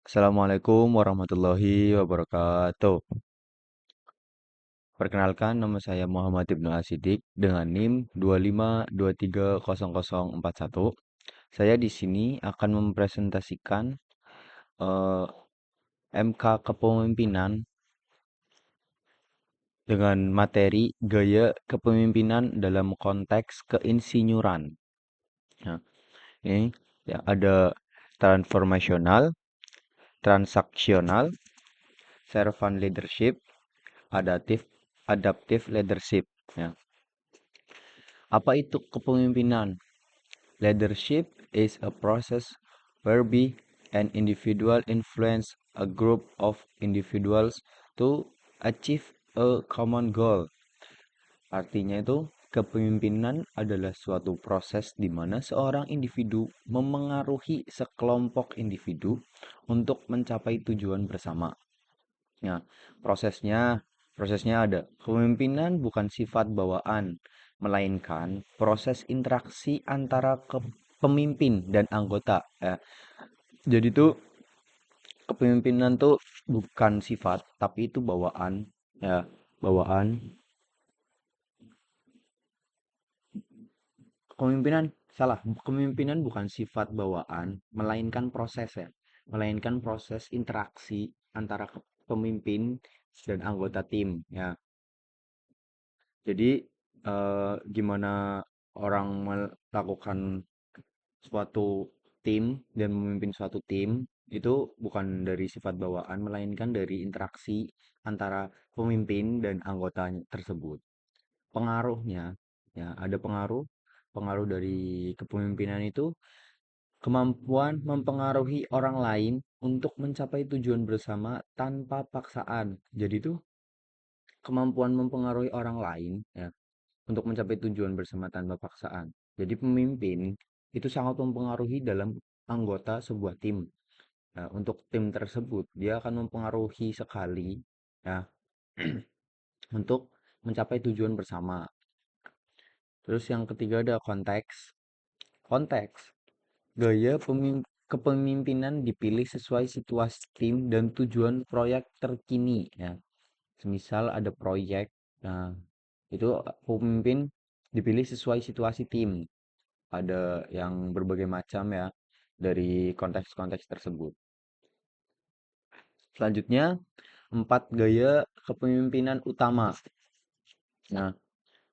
Assalamualaikum warahmatullahi wabarakatuh. Perkenalkan, nama saya Muhammad Ibnu Asidik dengan NIM 2523041. Saya di sini akan mempresentasikan eh, MK Kepemimpinan dengan materi gaya kepemimpinan dalam konteks keinsinyuran. Nah, ini ya, ada transformasional, transaksional, servant leadership, adaptive, adaptive leadership. Ya. Apa itu kepemimpinan? Leadership is a process whereby an individual influence a group of individuals to achieve a common goal. Artinya itu, kepemimpinan adalah suatu proses di mana seorang individu memengaruhi sekelompok individu untuk mencapai tujuan bersama. Nah, prosesnya ada. Kepemimpinan bukan sifat bawaan, melainkan proses interaksi antara pemimpin dan anggota. Ya. Jadi tuh kepemimpinan tuh bukan sifat, tapi itu bawaan. Ya, bawaan. Kepemimpinan salah. Kepemimpinan bukan sifat bawaan, melainkan proses ya. Melainkan proses interaksi antara pemimpin dan anggota tim. Ya. Jadi gimana orang melakukan suatu tim dan memimpin suatu tim itu bukan dari sifat bawaan melainkan dari interaksi antara pemimpin dan anggota tersebut. Pengaruhnya ya ada pengaruh dari kepemimpinan itu kemampuan mempengaruhi orang lain untuk mencapai tujuan bersama tanpa paksaan. Jadi itu kemampuan mempengaruhi orang lain ya untuk mencapai tujuan bersama tanpa paksaan. Jadi pemimpin itu sangat mempengaruhi dalam anggota sebuah tim. Nah, untuk tim tersebut dia akan mempengaruhi sekali ya untuk mencapai tujuan bersama. Terus yang ketiga ada konteks. Konteks. Gaya kepemimpinan dipilih sesuai situasi tim dan tujuan proyek terkini ya. Semisal ada proyek, nah itu pemimpin dipilih sesuai situasi tim. Ada yang berbagai macam ya dari konteks-konteks tersebut. Selanjutnya, 4 gaya kepemimpinan utama. Nah,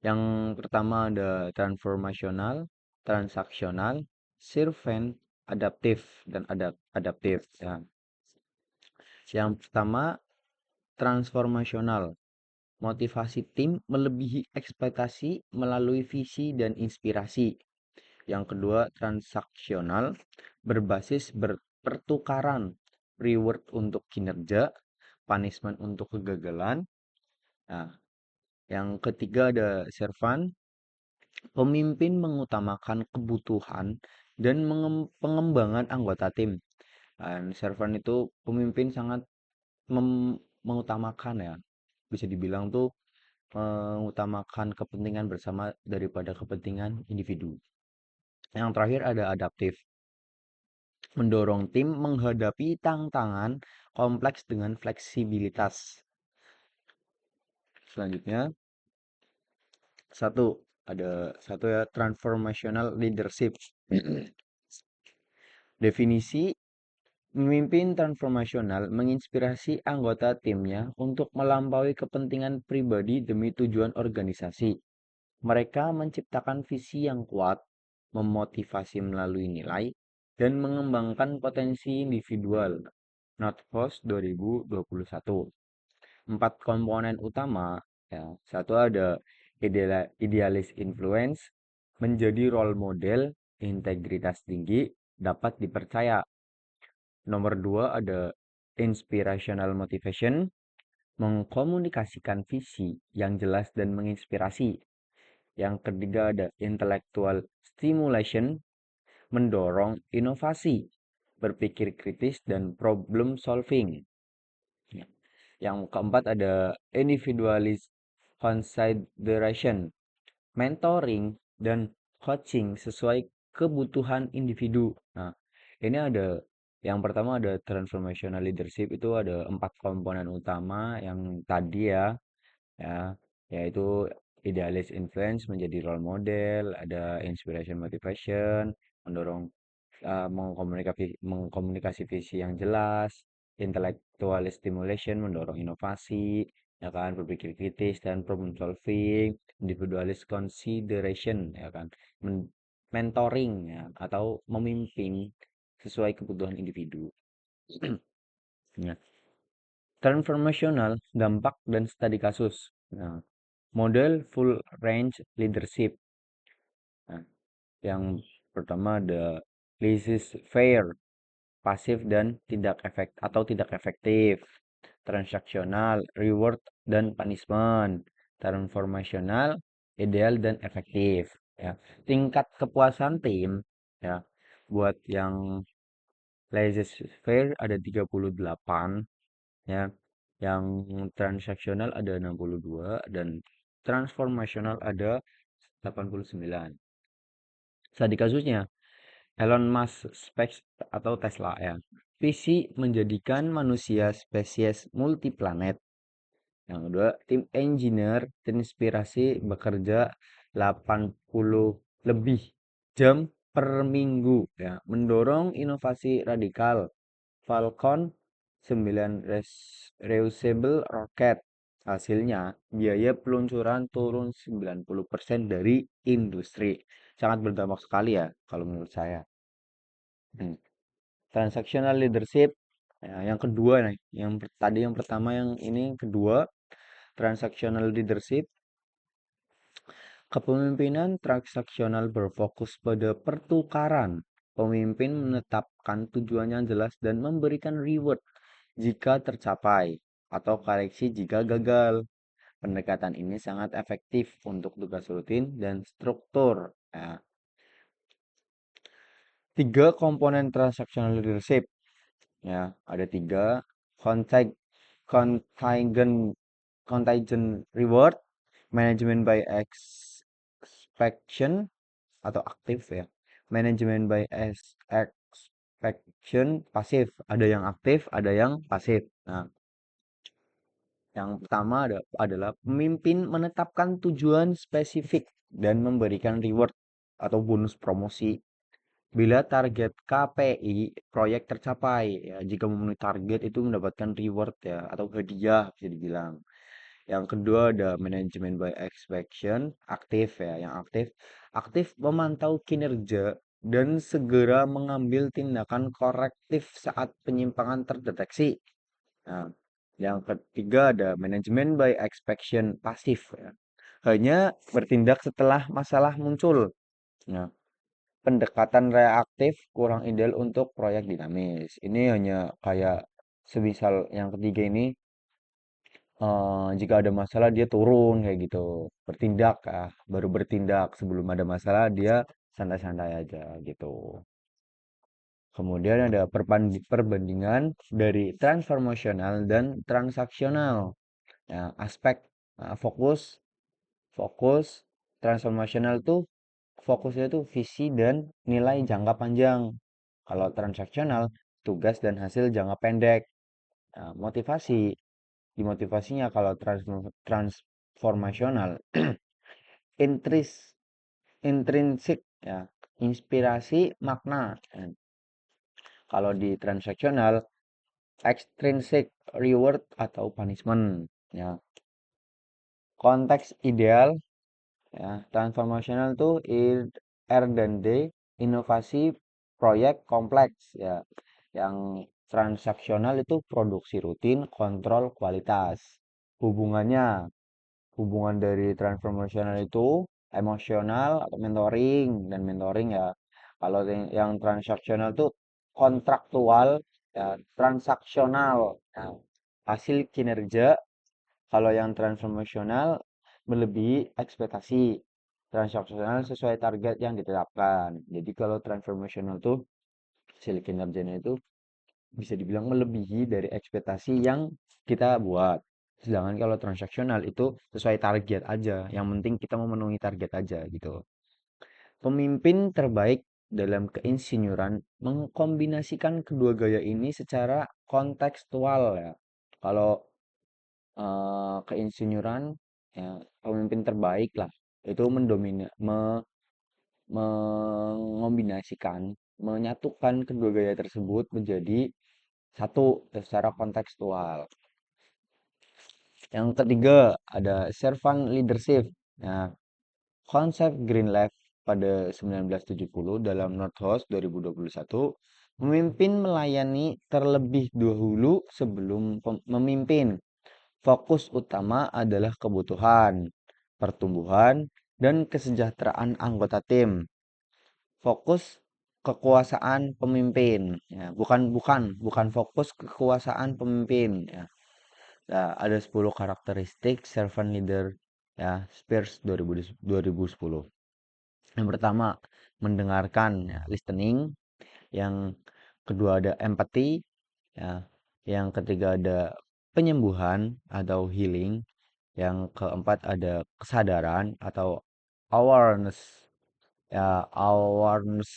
yang pertama ada transformasional, transaksional, servant, adaptif dan adaptif ya. Yang pertama transformasional. Motivasi tim melebihi ekspektasi melalui visi dan inspirasi. Yang kedua, transaksional, berbasis pertukaran, reward untuk kinerja, punishment untuk kegagalan. Nah, yang ketiga ada servant, pemimpin mengutamakan kebutuhan dan pengembangan anggota tim. Dan servant itu pemimpin sangat mengutamakan ya, bisa dibilang tuh mengutamakan kepentingan bersama daripada kepentingan individu. Yang terakhir ada adaptif, mendorong tim menghadapi tantangan kompleks dengan fleksibilitas. Selanjutnya, ada satu ya, transformational leadership. Definisi memimpin transformasional menginspirasi anggota timnya untuk melampaui kepentingan pribadi demi tujuan organisasi. Mereka menciptakan visi yang kuat, memotivasi melalui nilai, dan mengembangkan potensi individual. Notpost 2021. 4 komponen utama ya. Satu ada idealis influence, menjadi role model, integritas tinggi, dapat dipercaya. Nomor 2 ada inspirational motivation, mengkomunikasikan visi yang jelas dan menginspirasi. Yang ketiga ada intellectual stimulation, mendorong inovasi, berpikir kritis dan problem solving. Ya. Yang keempat ada individualist consideration, mentoring dan coaching sesuai kebutuhan individu. Nah, ini ada Yang pertama ada transformational leadership, itu ada 4 komponen utama yang tadi ya, yaitu idealis influence menjadi role model, ada inspiration motivation, mendorong mengkomunikasi visi yang jelas, intellectual stimulation mendorong inovasi, ya kan, berpikir kritis dan problem solving, individualist consideration, ya kan, mentoring ya atau memimpin sesuai kebutuhan individu. Ya. Transformational, dampak dan studi kasus. Nah, model full range leadership. Nah, yang pertama ada laissez-faire, pasif dan tidak efektif, transaksional, reward dan punishment, transformational, ideal dan efektif. Ya, tingkat kepuasan tim ya buat yang laissez-faire ada 38 ya, yang transaksional ada 62 dan transformational ada 89. Studi kasusnya Elon Musk Space atau Tesla ya. Visi menjadikan manusia spesies multiplanet. Yang kedua, tim engineer terinspirasi bekerja 80 lebih jam per minggu ya, mendorong inovasi radikal. Falcon 9 reusable rocket. Hasilnya, biaya peluncuran turun 90% dari industri. Sangat berdampak sekali ya kalau menurut saya. Hmm. Transactional leadership ya, yang kedua nih, tadi yang pertama, yang ini kedua, transactional leadership. Kepemimpinan transaksional berfokus pada pertukaran. Pemimpin menetapkan tujuan yang jelas dan memberikan reward jika tercapai atau koreksi jika gagal. Pendekatan ini sangat efektif untuk tugas rutin dan struktur. Ya. Tiga komponen transactional leadership. Ya, ada tiga. Contact, contingent, contingent reward, management by expectation atau aktif ya. Manajemen by expectation pasif. Ada yang aktif, ada yang pasif. Nah, yang pertama adalah pemimpin menetapkan tujuan spesifik dan memberikan reward atau bonus promosi bila target KPI proyek tercapai. Ya, jika memenuhi target itu mendapatkan reward ya atau hadiah bisa dibilang. Yang kedua ada manajemen by expectation, aktif ya. Yang aktif, aktif memantau kinerja dan segera mengambil tindakan korektif saat penyimpangan terdeteksi. Nah, yang ketiga ada manajemen by expectation, pasif ya. Hanya bertindak setelah masalah muncul. Nah, pendekatan reaktif kurang ideal untuk proyek dinamis. Ini hanya kayak semisal yang ketiga ini, jika ada masalah dia turun kayak gitu, bertindak baru bertindak, sebelum ada masalah dia santai-santai aja gitu. Kemudian ada perbandingan dari transformasional dan transaksional. Ya, aspek fokus, fokus transformasional tuh fokusnya tuh visi dan nilai jangka panjang. Kalau transaksional, tugas dan hasil jangka pendek. Nah, motivasi, dimotivasinya kalau transformasional, intris, intrinsik ya, inspirasi makna. Dan kalau di transaksional, extrinsic reward atau punishment ya. Konteks ideal ya, transformasional tuh R dan D, inovasi proyek kompleks ya. Yang transaksional itu produksi rutin, kontrol kualitas. Hubungannya, hubungan dari transformasional itu emosional atau mentoring, dan mentoring ya. Kalau yang transaksional itu kontraktual ya, transaksional ya, hasil kinerja. Kalau yang transformasional melebihi ekspektasi, transaksional sesuai target yang ditetapkan. Jadi kalau transformasional tuh hasil kinerjanya itu bisa dibilang melebihi dari ekspektasi yang kita buat. Sedangkan kalau transaksional itu sesuai target aja. Yang penting kita memenuhi target aja gitu. Pemimpin terbaik dalam keinsinyuran mengkombinasikan kedua gaya ini secara kontekstual ya. Kalau keinsinyuran ya pemimpin terbaik lah itu mengombinasikan, menyatukan kedua gaya tersebut menjadi satu secara kontekstual. Yang ketiga ada servant leadership. Nah, konsep Green Left pada 1970 dalam Northhouse 2021, memimpin melayani terlebih dahulu sebelum memimpin. Fokus utama adalah kebutuhan, pertumbuhan, dan kesejahteraan anggota tim. Fokus kekuasaan pemimpin, ya, bukan fokus kekuasaan pemimpin, ya. Nah, ada 10 karakteristik servant leader ya, Spears 2010. Yang pertama, mendengarkan ya, listening. Yang kedua ada empathy ya. Yang ketiga ada penyembuhan atau healing. Yang keempat ada kesadaran atau awareness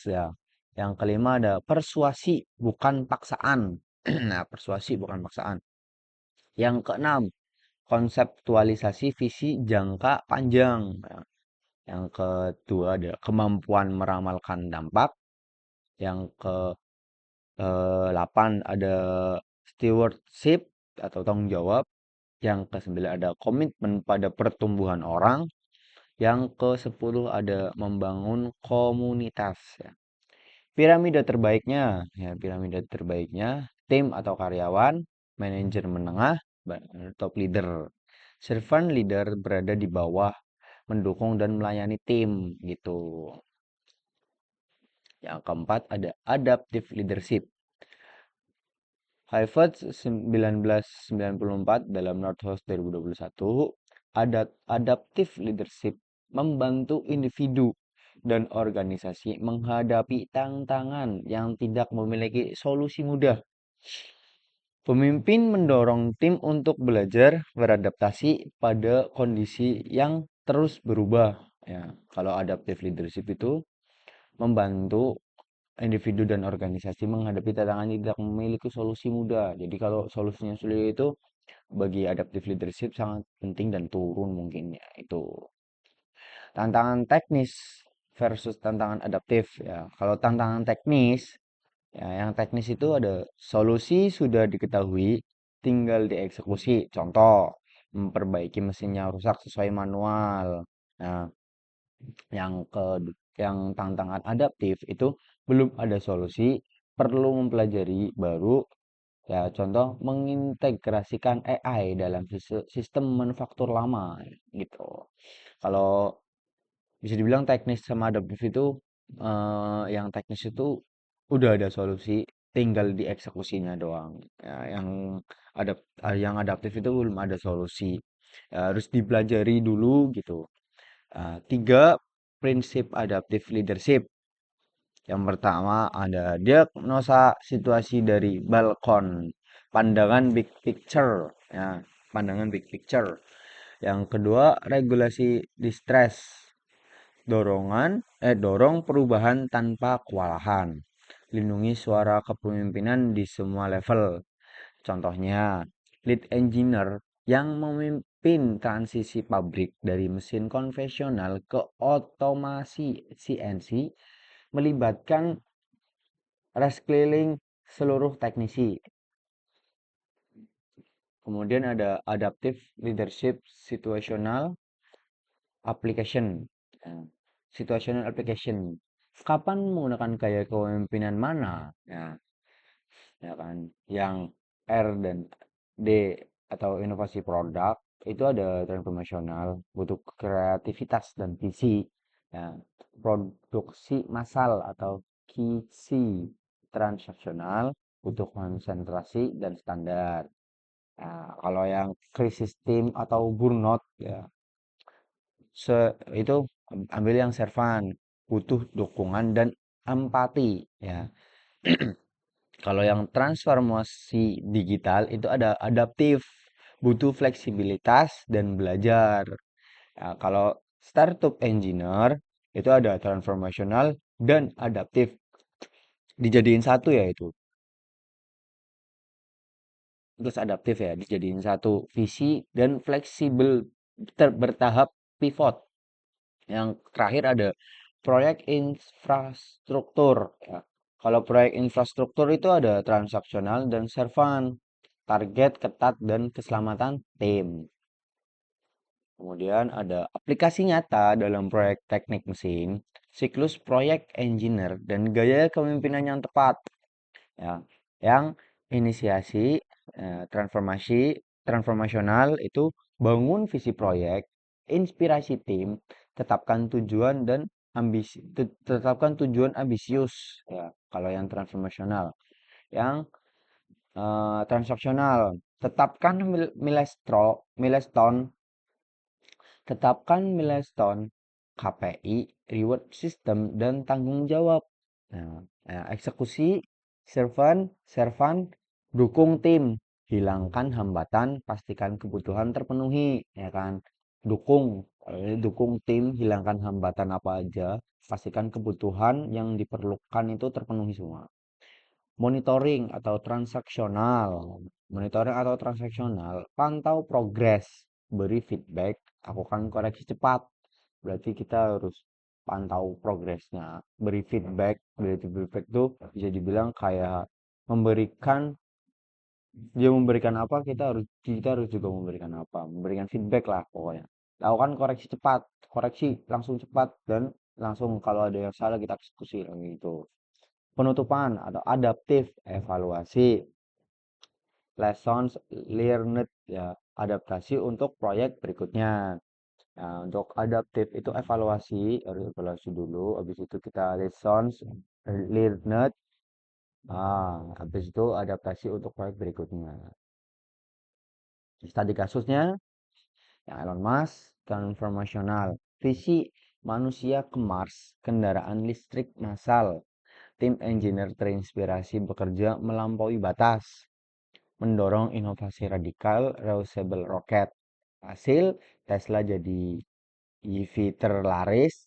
ya. Yang kelima ada persuasi bukan paksaan. Nah, persuasi bukan paksaan. Yang keenam, konseptualisasi visi jangka panjang. Nah, yang kedua ada kemampuan meramalkan dampak. Yang ke 8 ada stewardship atau tanggung jawab. Yang ke-9 ada komitmen pada pertumbuhan orang. Yang ke-10 ada membangun komunitas ya. Piramida terbaiknya tim atau karyawan, manajer menengah, top leader. Servant leader berada di bawah, mendukung dan melayani tim gitu. Yang keempat ada adaptive leadership. Harvard 1994 dalam Northhouse 2021, adaptive leadership membantu individu dan organisasi menghadapi tantangan yang tidak memiliki solusi mudah. Pemimpin mendorong tim untuk belajar beradaptasi pada kondisi yang terus berubah. Ya, kalau adaptive leadership itu membantu individu dan organisasi menghadapi tantangan yang tidak memiliki solusi mudah. Jadi kalau solusinya sulit itu bagi adaptive leadership sangat penting dan turun mungkin ya itu. Tantangan teknis versus tantangan adaptif ya. Kalau tantangan teknis ya, yang teknis itu ada solusi sudah diketahui, tinggal dieksekusi. Contoh, memperbaiki mesin yang rusak sesuai manual. Nah, yang ke yang tantangan adaptif itu belum ada solusi, perlu mempelajari baru. Ya, contoh mengintegrasikan AI dalam sistem manufaktur lama gitu. Kalau bisa dibilang teknis sama adaptif itu yang teknis itu udah ada solusi, tinggal dieksekusinya doang. Ya, yang adaptif itu belum ada solusi. Ya, harus dipelajari dulu gitu. Tiga prinsip adaptive leadership. Yang pertama ada diagnosa situasi dari balkon, pandangan big picture, ya, pandangan big picture. Yang kedua regulasi distress, dorong perubahan tanpa kewalahan, lindungi suara kepemimpinan di semua level. Contohnya, lead engineer yang memimpin transisi pabrik dari mesin konvensional ke otomasi CNC melibatkan reskeliling seluruh teknisi. Kemudian ada adaptive leadership situational application. Nah, situational application. Kapan menggunakan gaya kepemimpinan mana? Ya kan. Yang R dan D atau inovasi produk itu ada transformasional, butuh kreativitas dan visi. Ya, produksi massal atau kisi transaksional, butuh konsentrasi dan standar. Nah, kalau yang krisis tim atau burnout ya itu ambil yang servan, butuh dukungan dan empati ya. Kalau yang transformasi digital itu ada adaptif, butuh fleksibilitas dan belajar. Ya, kalau startup engineer itu ada transformational, dan adaptif dijadiin satu ya itu. Terus adaptif ya dijadiin satu visi dan fleksibel bertahap pivot. Yang terakhir ada proyek infrastruktur ya. Kalau proyek infrastruktur itu ada transaksional dan servan, target ketat dan keselamatan tim. Kemudian ada aplikasi nyata dalam proyek teknik mesin, siklus proyek engineer dan gaya kepemimpinan yang tepat ya. Yang inisiasi transformasi transformasional itu bangun visi proyek, inspirasi tim, tetapkan tujuan ambisius ya. Kalau yang transformasional, yang transaksional, tetapkan milestone, KPI, reward system, dan tanggung jawab. Nah, eksekusi, servan, dukung tim, hilangkan hambatan, pastikan kebutuhan terpenuhi, ya kan? Dukung, dukung tim, hilangkan hambatan apa aja, pastikan kebutuhan yang diperlukan itu terpenuhi semua. Monitoring atau transaksional, pantau progres, beri feedback, lakukan koreksi cepat. Berarti kita harus pantau progresnya, beri feedback itu bisa dibilang kayak memberikan, dia memberikan apa, kita harus juga memberikan apa, memberikan feedback lah pokoknya. Lakukan koreksi cepat, koreksi langsung cepat, dan langsung kalau ada yang salah kita eksekusi gitu. Penutupan atau adaptif, evaluasi, lessons learned ya, adaptasi untuk proyek berikutnya. Nah, untuk adaptif itu evaluasi, harus evaluasi dulu, habis itu kita lessons learned, habis itu adaptasi untuk proyek berikutnya. Tadi kasusnya yang Elon Musk, transformasional, visi manusia ke Mars, kendaraan listrik massal, tim engineer terinspirasi bekerja melampaui batas, mendorong inovasi radikal, reusable rocket. Hasil, Tesla jadi EV terlaris,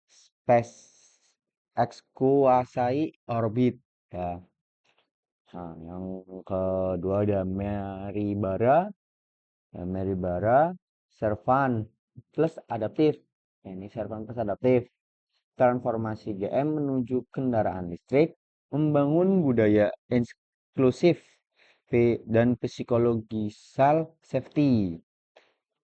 SpaceX kuasai orbit. Ya. Nah, yang kedua ada Meribara, Servan plus adaptif. Ya, ini Servan plus adaptif. Transformasi GM menuju kendaraan listrik, membangun budaya inklusif dan psikologisal safety.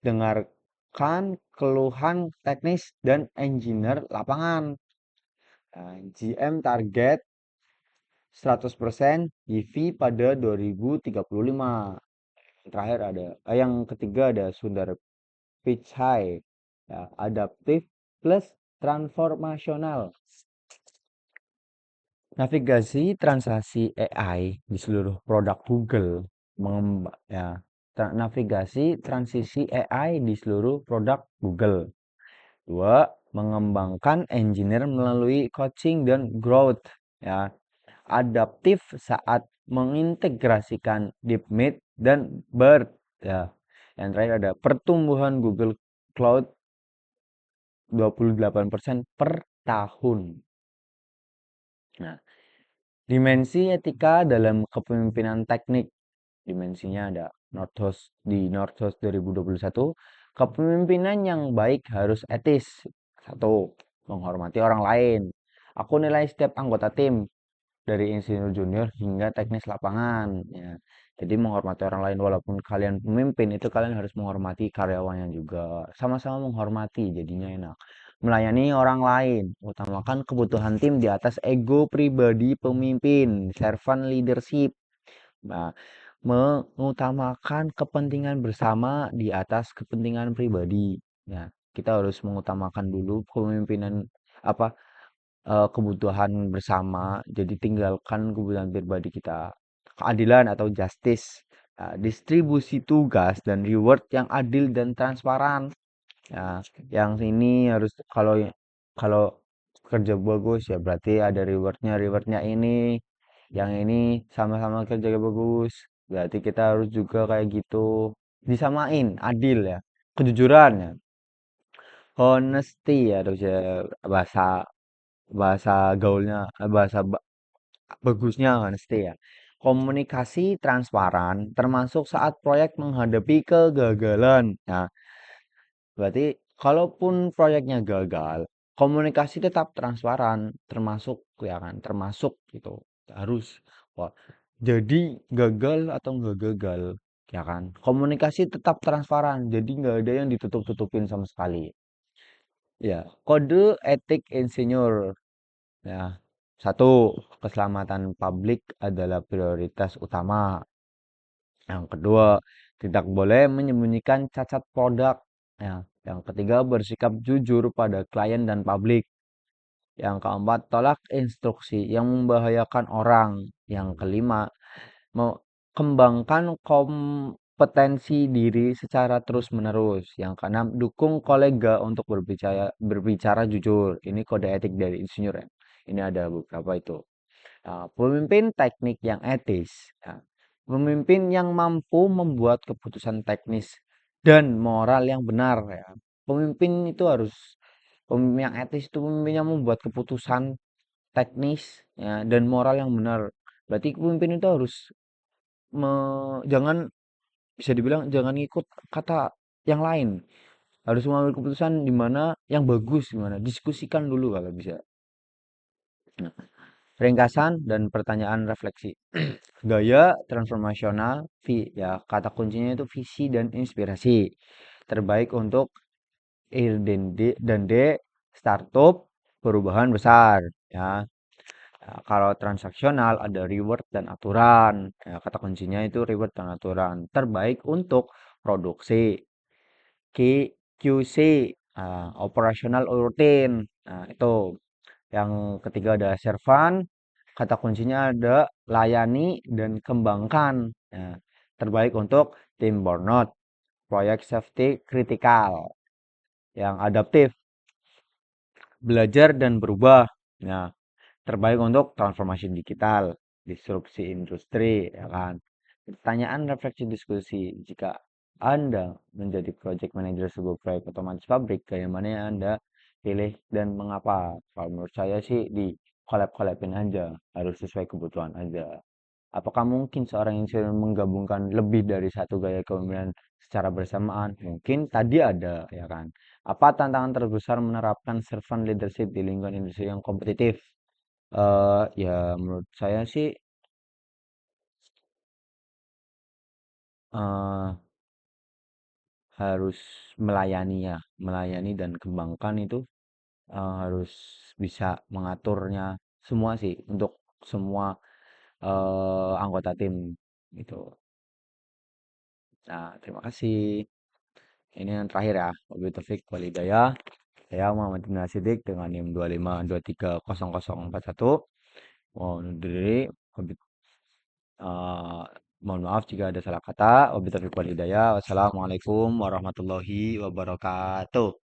Dengarkan keluhan teknis dan engineer lapangan. GM target 100% EV pada 2035. Terakhir ada, yang ketiga ada Sundar Pichai, ya, adaptif plus transformasional. Navigasi transaksi AI di seluruh produk Google, ya, navigasi transisi AI di seluruh produk Google. 2. Mengembangkan engineer melalui coaching dan growth, ya. Adaptif saat mengintegrasikan DeepMind dan BERT, ya. Yang terakhir ada pertumbuhan Google Cloud 28% per tahun. Nah, dimensi etika dalam kepemimpinan teknik. Dimensinya ada Northhouse 2021. Kepemimpinan yang baik harus etis. 1. Menghormati orang lain. Aku nilai setiap anggota tim, dari insinyur junior hingga teknis lapangan. Ya. Jadi menghormati orang lain, walaupun kalian pemimpin, itu kalian harus menghormati karyawannya juga. Sama-sama menghormati, jadinya enak. Melayani orang lain, utamakan kebutuhan tim di atas ego pribadi pemimpin, servant leadership. Nah, mengutamakan kepentingan bersama di atas kepentingan pribadi. Ya, kita harus mengutamakan dulu kepemimpinan, apa, kebutuhan bersama, jadi tinggalkan kebutuhan pribadi kita. Keadilan atau justice, distribusi tugas dan reward yang adil dan transparan. Ya, yang ini harus, kalau kalau kerja bagus ya berarti ada rewardnya ini, yang ini sama-sama kerja bagus berarti kita harus juga kayak gitu, disamain, adil ya, kejujuran ya, honesty ya, harus ya, bahasa bahasa gaulnya, bagusnya honesty ya. Komunikasi transparan termasuk saat proyek menghadapi kegagalan. Nah, berarti kalaupun proyeknya gagal, komunikasi tetap transparan, termasuk ya kan, termasuk gitu. Harus wah, jadi gagal atau nggak gagal, ya kan? Komunikasi tetap transparan, jadi nggak ada yang ditutup-tutupin sama sekali. Ya, kode etik insinyur. Ya, satu, keselamatan publik adalah prioritas utama. Yang kedua, tidak boleh menyembunyikan cacat produk. Ya, yang ketiga, bersikap jujur pada klien dan publik. Yang keempat, tolak instruksi yang membahayakan orang. Yang kelima, kembangkan kompetensi diri secara terus-menerus. Yang keenam, dukung kolega untuk berbicara jujur. Ini kode etik dari insinyur ya. Ini ada beberapa itu. Nah, pemimpin teknik yang etis. Ya. Pemimpin yang mampu membuat keputusan teknis dan moral yang benar. Ya. Pemimpin itu harus pemimpin yang etis itu pemimpin yang membuat keputusan teknis ya, dan moral yang benar. Berarti pemimpin itu harus jangan bisa dibilang jangan ikut kata yang lain. Harus mengambil keputusan di mana yang bagus gimana. Diskusikan dulu kalau bisa. Nah, ringkasan dan pertanyaan refleksi. Gaya transformasional, ya kata kuncinya itu visi dan inspirasi. Terbaik untuk R dan D startup perubahan besar ya. Ya, kalau transaksional ada reward dan aturan. Ya, kata kuncinya itu reward dan aturan. Terbaik untuk produksi. QC, operational routine. Nah, itu. Yang ketiga ada servan. Kata kuncinya ada layani dan kembangkan. Nah, terbaik untuk tim burnout, proyek safety kritikal. Yang adaptif, belajar dan berubah. Nah, terbaik untuk transformasi digital, disrupsi industri, ya kan. Pertanyaan refleksi diskusi, jika Anda menjadi project manager sebuah proyek otomatis pabrik, gaya mana yang Anda pilih dan mengapa? Kalau menurut saya sih di collab-collabin aja, harus sesuai kebutuhan aja. Apakah mungkin seorang yang ingin menggabungkan lebih dari satu gaya kepemimpinan secara bersamaan? Mungkin tadi ada, ya kan. Apa tantangan terbesar menerapkan servant leadership di lingkungan industri yang kompetitif? Ya menurut saya sih, eh, harus melayani ya, melayani dan kembangkan itu, harus bisa mengaturnya semua sih untuk semua anggota tim gitu. Nah, terima kasih. Ini yang terakhir ya. Wabillahi Taufik walhidayah. Saya Muhammad Ibn Sidik dengan NIM 25230041. Mohon undur diri. Eh, mohon maaf jika ada salah kata. Wabillahi Taufiq wal hidayah. Wassalamualaikum warahmatullahi wabarakatuh.